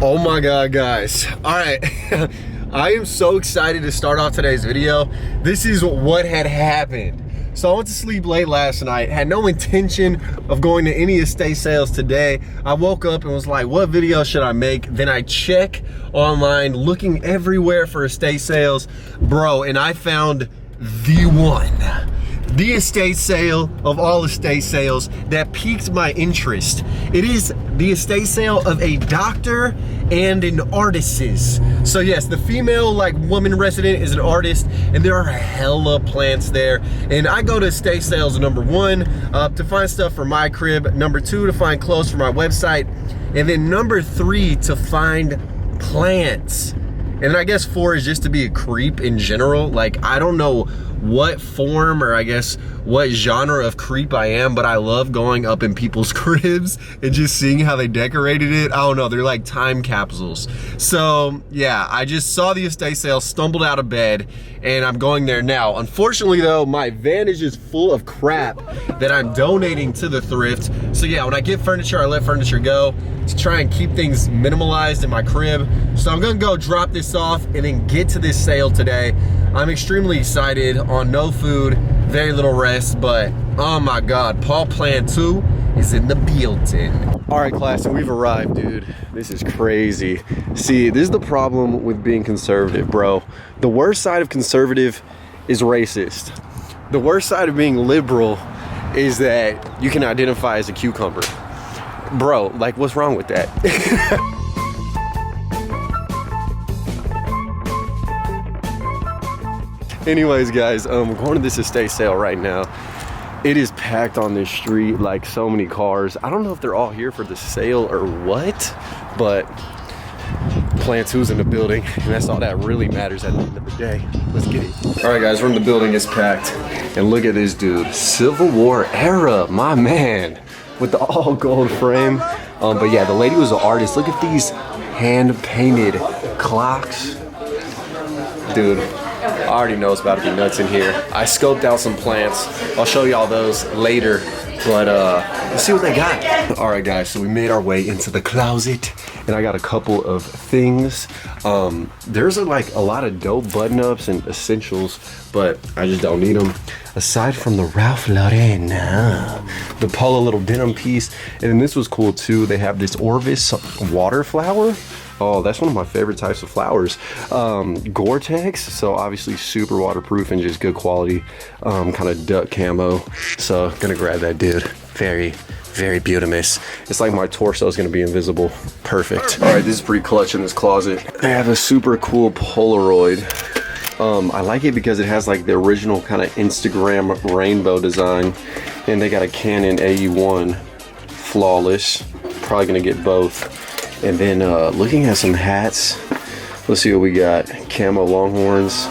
Oh my God, guys. All right. I am so excited to start off today's video. This is what had happened. So I went to sleep late last night, had no intention of going to any estate sales today. I woke up and was like, what video should I make? Then I check online, looking everywhere for estate sales, bro, and I found the one. The estate sale of all estate sales that piqued my interest. It is the estate sale of a doctor and an artist's. So yes, the female woman resident is an artist, and there are hella plants there. And I go to estate sales, number one, to find stuff for my crib, number two, to find clothes for my website, and then number three, to find plants. And then I guess four is just to be a creep in general. Like, I don't know what form or I guess what genre of creep I am, but I love going up in people's cribs and just seeing how they decorated it. I don't know, they're like time capsules. So yeah, I just saw the estate sale, stumbled out of bed, and I'm going there now. Unfortunately though, my van is just full of crap that I'm donating to the thrift. So yeah, when I get furniture, I let furniture go to try and keep things minimalized in my crib. So I'm gonna go drop this off and then get to this sale today. I'm extremely excited, on no food, very little rest, but oh my God, Paul Plan 2 is in the building. All right, class, we've arrived, dude. This is crazy. See, this is the problem with being conservative, bro. The worst side of conservative is racist. The worst side of being liberal is that you can identify as a cucumber. Bro, like, what's wrong with that? Anyways, guys, we're going to this estate sale right now. It is packed on this street, like so many cars. I don't know if they're all here for the sale or what, but Plan 2's in the building, and that's all that really matters at the end of the day. Let's get it. All right, guys, we're in the building. It's packed, and look at this dude, Civil War era, my man, with the all gold frame. But yeah, the lady was an artist. Look at these hand-painted clocks, dude. I already know it's about to be nuts in here. I scoped out some plants. I'll show y'all those later, but let's see what they got. All right, guys, so we made our way into the closet, and I got a couple of things. There's a lot of dope button-ups and essentials, but I just don't need them. Aside from the Ralph Lauren, the Polo little denim piece, and then this was cool too. They have this Orvis water flower. Oh, that's one of my favorite types of flowers. Gore-Tex, so obviously super waterproof and just good quality, kind of duck camo. So gonna grab that, dude. Very, very beautiful. It's like my torso is gonna be invisible. Perfect. All right, this is pretty clutch in this closet. I have a super cool Polaroid. I like it because it has like the original kind of Instagram rainbow design, and they got a Canon AE1 flawless. Probably gonna get both. And then looking at some hats, let's see what we got. Camo Longhorns,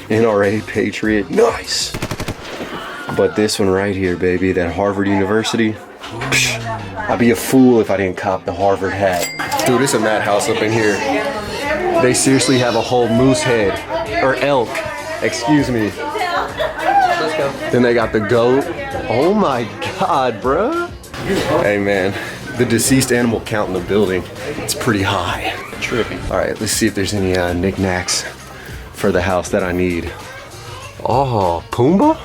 NRA Patriot, nice. But this one right here, baby, that Harvard University, psh, I'd be a fool if I didn't cop the Harvard hat. Dude, it's a madhouse up in here. They seriously have a whole moose head, or elk, excuse me. Let's go. Then they got the goat. Oh my God, bruh. Hey man. The deceased animal count in the building, it's pretty high. Trippy. All right, let's see if there's any knickknacks for the house that I need. Oh, Pumbaa?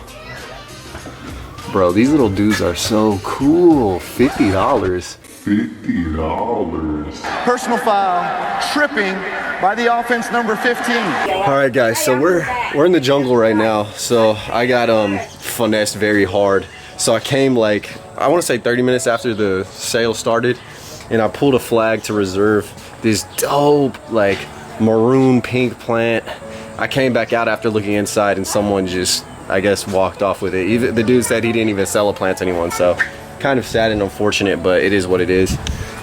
Bro, these little dudes are so cool. $50. $50. Personal foul, tripping by the offense number 15. All right, guys, so we're in the jungle right now. So I got finessed very hard. So I came I want to say 30 minutes after the sale started, and I pulled a flag to reserve this dope maroon pink plant. I came back out after looking inside, and someone just, I guess, walked off with it. Even the dude said he didn't even sell a plant to anyone, so kind of sad and unfortunate, but it is what it is.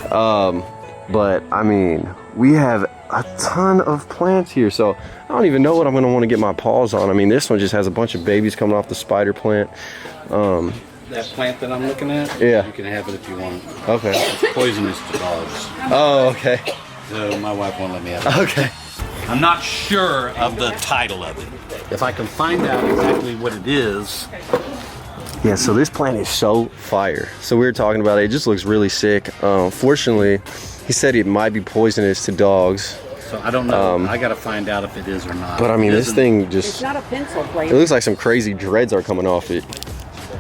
But I mean, we have a ton of plants here, so I don't even know what I'm gonna want to get my paws on. I mean, this one just has a bunch of babies coming off the spider plant. That plant that I'm looking at, yeah, you can have it if you want. Okay. It's poisonous to dogs. Oh, okay. So my wife won't let me have it. Okay. I'm not sure of the title of it. If I can find out exactly what it is. Yeah, so this plant is so fire. So we were talking about it. It just looks really sick. Fortunately, He said it might be poisonous to dogs. So I don't know. I gotta find out if it is or not. But I mean, this thing just... It's not a pencil plate. It looks like some crazy dreads are coming off it.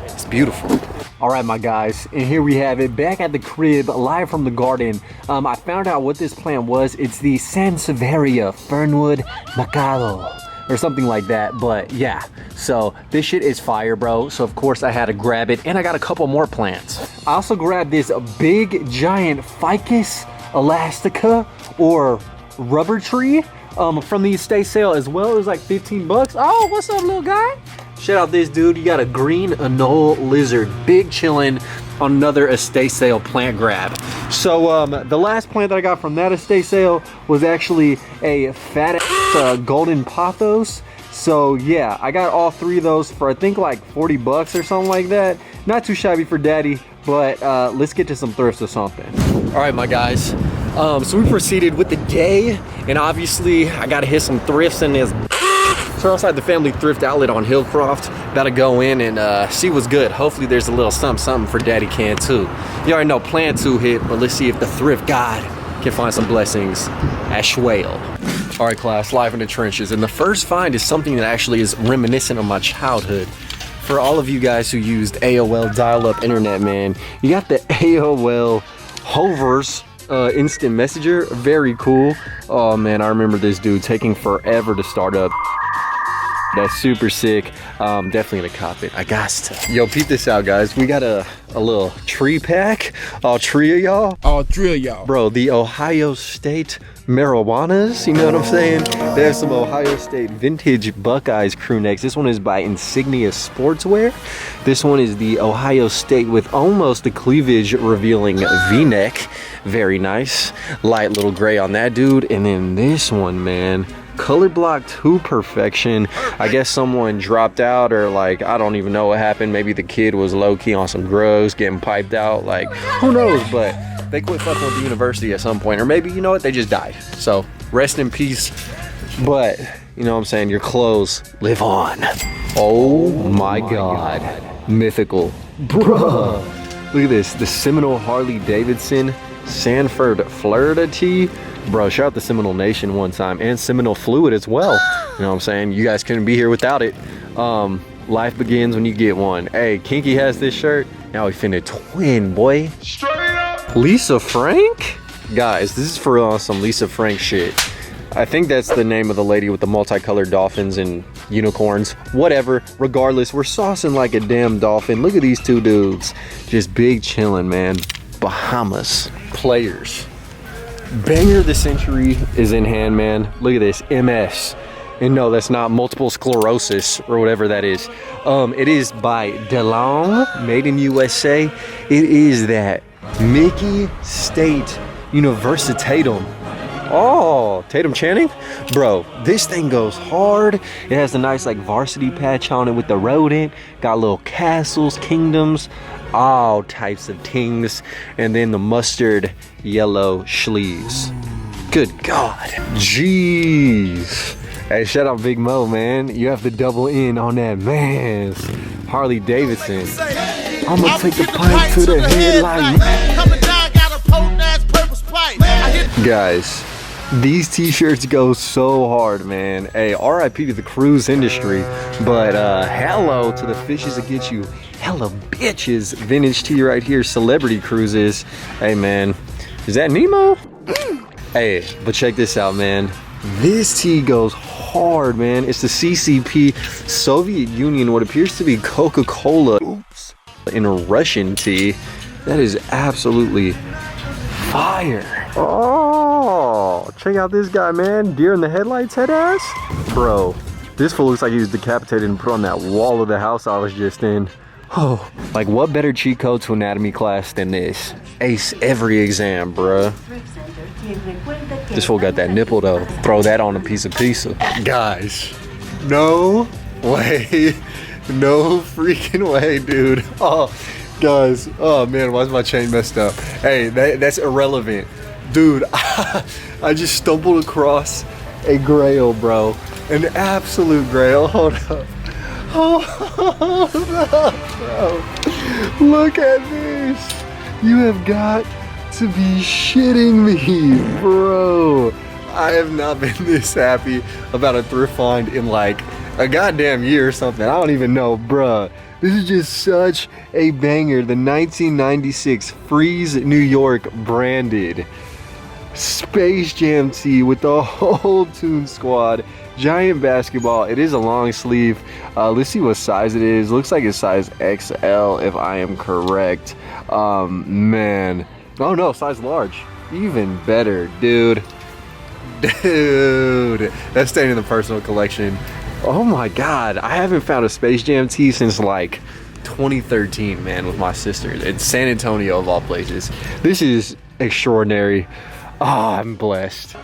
It's beautiful. All right, my guys, and here we have it, back at the crib, live from the garden. I found out what this plant was. It's the Sansevieria Fernwood Macado, or something like that, but yeah. So this shit is fire, bro. So of course I had to grab it, and I got a couple more plants. I also grabbed this big, giant Ficus elastica, or rubber tree, from the estate sale as well. It was like 15 bucks. Oh, what's up, little guy? Shout out this dude. You got a green anole lizard, big chillin' on another estate sale plant grab. So the last plant that I got from that estate sale was actually a fat golden pothos. So yeah, I got all three of those for I think like 40 bucks or something like that. Not too shabby for daddy, but let's get to some thrifts or something. All right, my guys. So we proceeded with the day, and obviously I gotta hit some thrifts in this. So outside the family thrift outlet on Hillcroft, about to go in and see what's good. Hopefully there's a little something for daddy can too. You already know plan to hit, but let's see if the thrift god can find some blessings at Schwale. All right, class, live in the trenches. And the first find is something that actually is reminiscent of my childhood. For all of you guys who used AOL dial-up internet, man, you got the AOL Hovers instant messenger. Very cool. Oh man, I remember this dude taking forever to start up. That's super sick. Definitely gonna cop it. I got to. Yo, peep this out, guys. We got a little tree pack. All three of y'all. All three of y'all. Bro, the Ohio State marijuanas, you know what I'm saying? They have some Ohio State vintage Buckeyes crew necks. This one is by Insignia Sportswear. This one is the Ohio State with almost a cleavage revealing V-neck. Very nice. Light little gray on that dude. And then this one, man, color block to perfection. I guess someone dropped out, or like, I don't even know what happened. Maybe the kid was low-key on some drugs, getting piped out. Like, who knows? But they quit fucking with the university at some point, or maybe, you know what, they just died. So rest in peace. But you know what I'm saying, your clothes live on. Oh my god, mythical, bruh. Look at this, the Seminole Harley Davidson Sanford Florida tee. Bro, shout out to Seminole Nation one time, and Seminole Fluid as well. You know what I'm saying? You guys couldn't be here without it. Life begins when you get one. Hey, Kinky has this shirt. Now we finna twin, boy. Straight up. Lisa Frank? Guys, this is for some Lisa Frank shit. I think that's the name of the lady with the multicolored dolphins and unicorns. Whatever. Regardless, we're saucing like a damn dolphin. Look at these two dudes. Just big chillin', man. Bahamas players. Banger of the century is in hand, man. Look at this, MS. And no, that's not multiple sclerosis or whatever that is. It is by DeLong, made in USA. It is that Mickey State Universitatum. Oh, Tatum Channing? Bro, this thing goes hard. It has a nice like varsity patch on it with the rodent. Got little castles, kingdoms, all types of things. And then the mustard yellow sleeves. Good God. Jeez. Hey, shout out Big Mo, man. You have to double in on that man's Harley Davidson. I'm gonna take the pipe to the headlight. Guys, these t-shirts go so hard, man. Hey, RIP to the cruise industry, but hello to the fishes that get you hella bitches. Vintage tee right here, Celebrity Cruises. Hey man, is that Nemo? Hey, but check this out, man. This tee goes hard, man. It's the CCP Soviet Union, what appears to be Coca-Cola. Oops. In a Russian tee. That is absolutely fire. Oh, check out this guy, man. Deer in the headlights head ass. Bro, this fool looks like he was decapitated and put on that wall of the house I was just in. Oh, like what better cheat code to anatomy class than this? Ace every exam, bruh. This fool got that nipple though. Throw that on a piece of pizza. Guys, no way. No freaking way, dude. Oh, guys. Oh man, why's my chain messed up? Hey, that's irrelevant. Dude, I just stumbled across a grail, bro. An absolute grail. Hold up. Hold up, bro. Look at this. You have got to be shitting me, bro. I have not been this happy about a thrift find in like a goddamn year or something. I don't even know, bruh. This is just such a banger. The 1996 Freeze New York branded Space Jam tee with the whole Toon Squad. Giant basketball. It is a long sleeve. Let's see what size it is. Looks like it's size XL if I am correct. Man. Oh no, size large. Even better, dude. Dude. That's staying in the personal collection. Oh my God. I haven't found a Space Jam tee since like 2013, man, with my sister. It's San Antonio of all places. This is extraordinary. Ah, I'm blessed.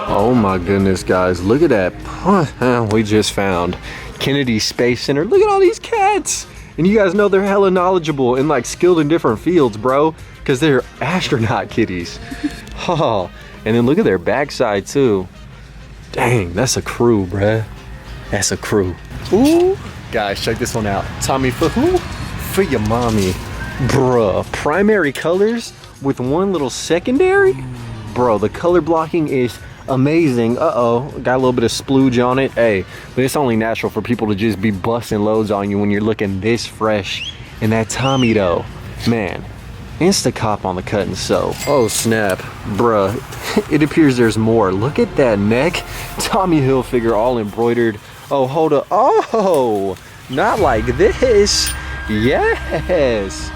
Oh my goodness, guys, look at that. We just found Kennedy Space Center. Look at all these cats. And you guys know they're hella knowledgeable and like skilled in different fields, bro, because they're astronaut kitties. Oh, and then look at their backside too. Dang, that's a crew, bruh. That's a crew. Ooh. Guys, check this one out. Tommy for who? For your mommy. Bruh, primary colors with one little secondary? Bro, the color blocking is amazing. Uh-oh, got a little bit of splooge on it. Hey, but it's only natural for people to just be busting loads on you when you're looking this fresh. And that Tommy though, man, insta-cop on the cut and sew. Oh snap, bruh, it appears there's more. Look at that neck. Tommy Hilfiger all embroidered. Oh, hold up. Oh, not like this. Yes,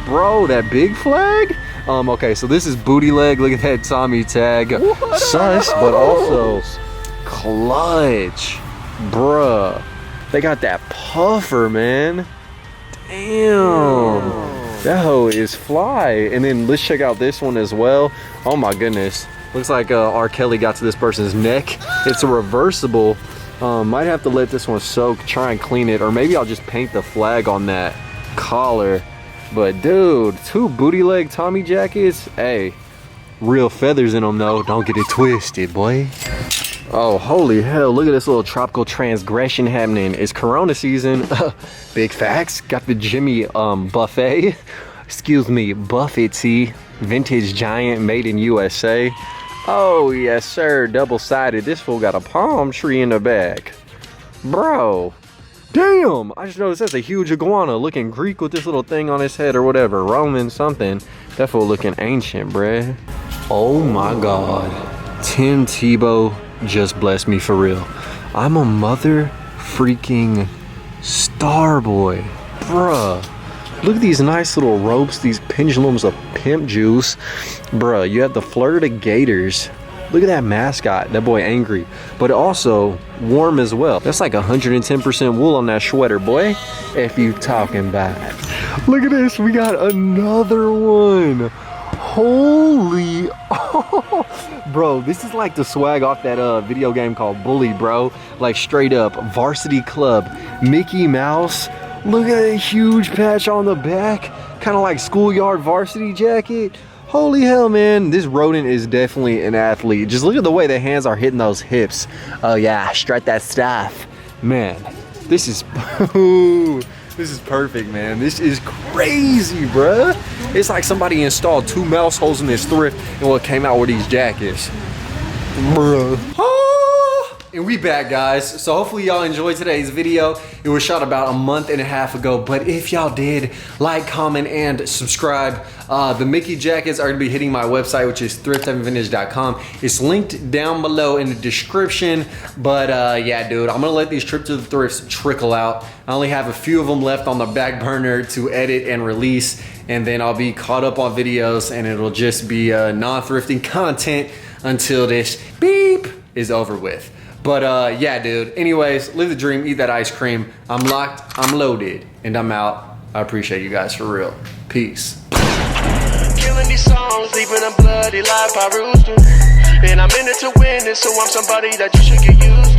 bro, that big flag. Okay, so this is booty leg. Look at that Tommy tag. Sus, but also clutch. Bruh. They got that puffer, man. Damn. That hoe is fly. And then let's check out this one as well. Oh my goodness. Looks like R. Kelly got to this person's neck. It's a reversible. Might have to let this one soak, try and clean it. Or maybe I'll just paint the flag on that collar. But dude, 2 booty leg Tommy jackets. Hey, real feathers in them though. Don't get it twisted, boy. Oh, holy hell. Look at this little tropical transgression happening. It's Corona season. Big facts. Got the Jimmy buffet. Excuse me, Buffett tee. Vintage giant made in USA. Oh, yes, sir. Double-sided. This fool got a palm tree in the back. Bro. Damn, I just noticed that's a huge iguana looking Greek with this little thing on his head or whatever. Roman something. That fool looking ancient, bruh. Oh my God. Tim Tebow just blessed me for real. I'm a mother freaking star boy. Bruh. Look at these nice little ropes, these pendulums of pimp juice. Bruh, you have the Florida Gators. Look at that mascot, that boy angry, but also warm as well. That's like 110% wool on that sweater, boy, if you talking about it. Look at this, we got another one. Holy, oh, bro, this is like the swag off that video game called Bully, bro. Like straight up, Varsity Club, Mickey Mouse. Look at that huge patch on the back, kind of like schoolyard varsity jacket. Holy hell, man, this rodent is definitely an athlete. Just look at the way the hands are hitting those hips. Oh yeah, strut that stuff. Man, this is, this is perfect, man. This is crazy, bruh. It's like somebody installed 2 mouse holes in this thrift and what came out with these jackets. Bruh. And we back, guys. So hopefully y'all enjoyed today's video. It was shot about a month and a half ago, but if y'all did, like, comment, and subscribe. The Mickey jackets are gonna be hitting my website, which is thriftheavenvintage.com. It's linked down below in the description. But yeah, dude, I'm gonna let these trips to the thrifts trickle out. I only have a few of them left on the back burner to edit and release, and then I'll be caught up on videos, and it'll just be non-thrifting content until this beep is over with. But yeah, dude, anyways, live the dream, eat that ice cream. I'm locked, I'm loaded, and I'm out. I appreciate you guys for real. Peace. Killing these songs, leaving a bloody life I roost to. And I'm in it to win it, so I'm somebody that you should get used to.